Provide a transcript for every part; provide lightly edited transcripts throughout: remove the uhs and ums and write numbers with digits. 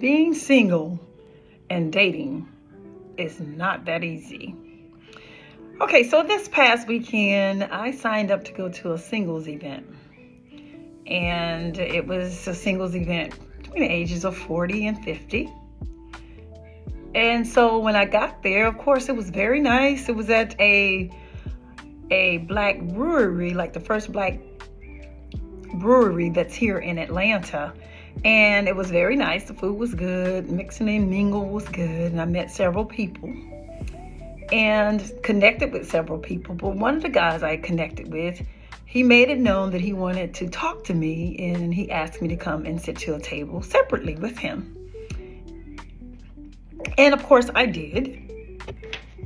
Being single and dating is not that easy. Okay, so this past weekend, I signed up to go to a singles event. And it was a singles event between the ages of 40 and 50. And so when I got there, of course, it was very nice. It was at a black brewery, like the first black brewery that's here in Atlanta. And it was very nice. The food was good. Mixing and mingle was good. And I met several people and connected with several people. But one of the guys I connected with, he made it known that he wanted to talk to me, and he asked me to come and sit to a table separately with him. And of course I did.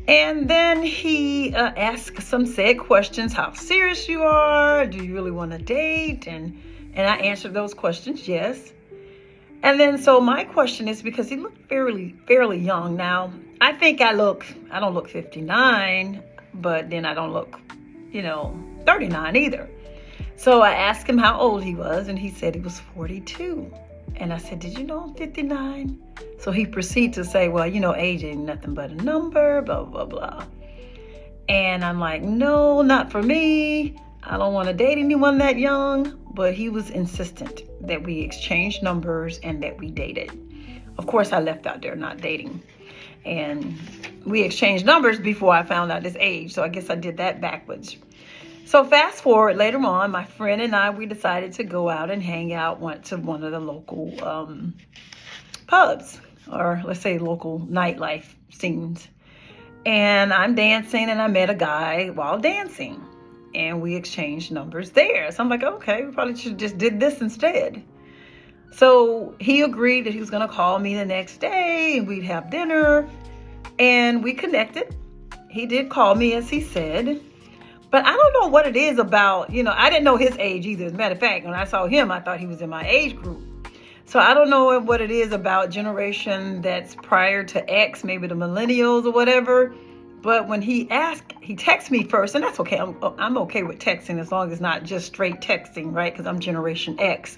And then he asked some said questions. How serious you are? Do you really want to date? And I answered those questions, yes. And then so my question is, because he looked fairly young. Now, I think I don't look 59, but then I don't look, 39 either. So I asked him how old he was, and he said he was 42. And I said, did you know I'm 59? So he proceeded to say, well, age ain't nothing but a number, blah, blah, blah. And I'm like, no, not for me. I don't want to date anyone that young. But he was insistent that we exchanged numbers and that we dated. Of course, I left out there not dating. And we exchanged numbers before I found out his age. So I guess I did that backwards. So fast forward later on, my friend and I, we decided to go out and hang out, went to one of the local pubs, or let's say local nightlife scenes. And I'm dancing, and I met a guy while dancing. And we exchanged numbers there. So I'm like, okay, we probably should have just did this instead. So he agreed that he was going to call me the next day, and we'd have dinner. And we connected. He did call me, as he said. But I don't know what it is about, I didn't know his age either. As a matter of fact, when I saw him, I thought he was in my age group. So I don't know what it is about generation that's prior to X, maybe the millennials or whatever. But when he texted me first, and that's okay. I'm okay with texting as long as it's not just straight texting, right? Because I'm Generation X.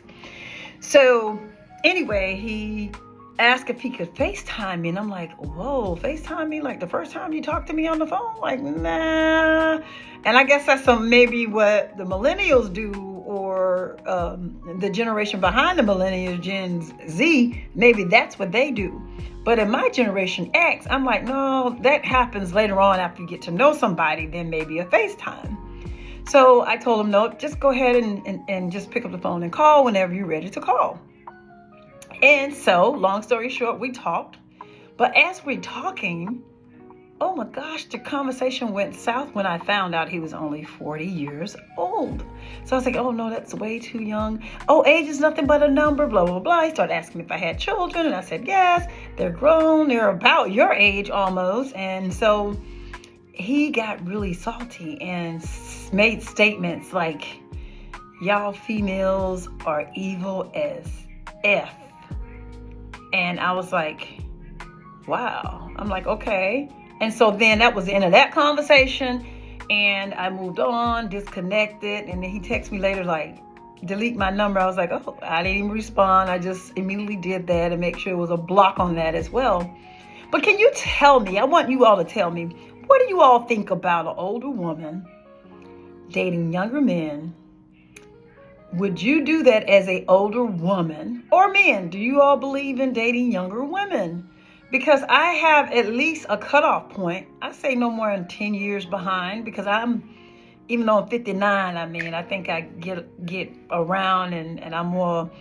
So anyway, he asked if he could FaceTime me. And I'm like, whoa, FaceTime me? Like the first time you talked to me on the phone? Like, nah. And I guess that's maybe what the millennials do, or the generation behind the millennials, Gen Z, maybe that's what they do. But in my Generation X, I'm like, no, that happens later on after you get to know somebody, then maybe a FaceTime. So I told him, no, just go ahead and just pick up the phone and call whenever you're ready to call. And so, long story short, we talked. But as we're talking, oh my gosh, the conversation went south when I found out he was only 40 years old. So I was like, oh no, that's way too young. Oh, age is nothing but a number, blah, blah, blah. He started asking me if I had children, and I said, yes, they're grown. They're about your age almost. And so he got really salty and made statements like, y'all females are evil as F. And I was like, wow. I'm like, okay. And so then that was the end of that conversation. And I moved on, disconnected. And then he texted me later, like, delete my number. I was like, oh, I didn't even respond. I just immediately did that and make sure it was a block on that as well. But can you tell me, I want you all to tell me, what do you all think about an older woman dating younger men? Would you do that as an older woman or men? Do you all believe in dating younger women? Because I have at least a cutoff point. I say no more than 10 years behind, because even though I'm 59, I think I get around and I'm more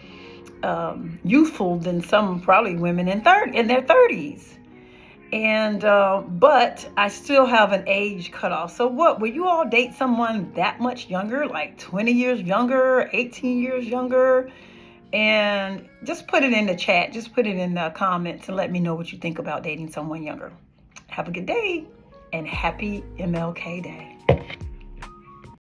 youthful than some probably women in their 30s. And but I still have an age cutoff. So what, will you all date someone that much younger, like 20 years younger, 18 years younger? And just put it in the chat. Just put it in the comments and let me know what you think about dating someone younger. Have a good day and happy MLK Day.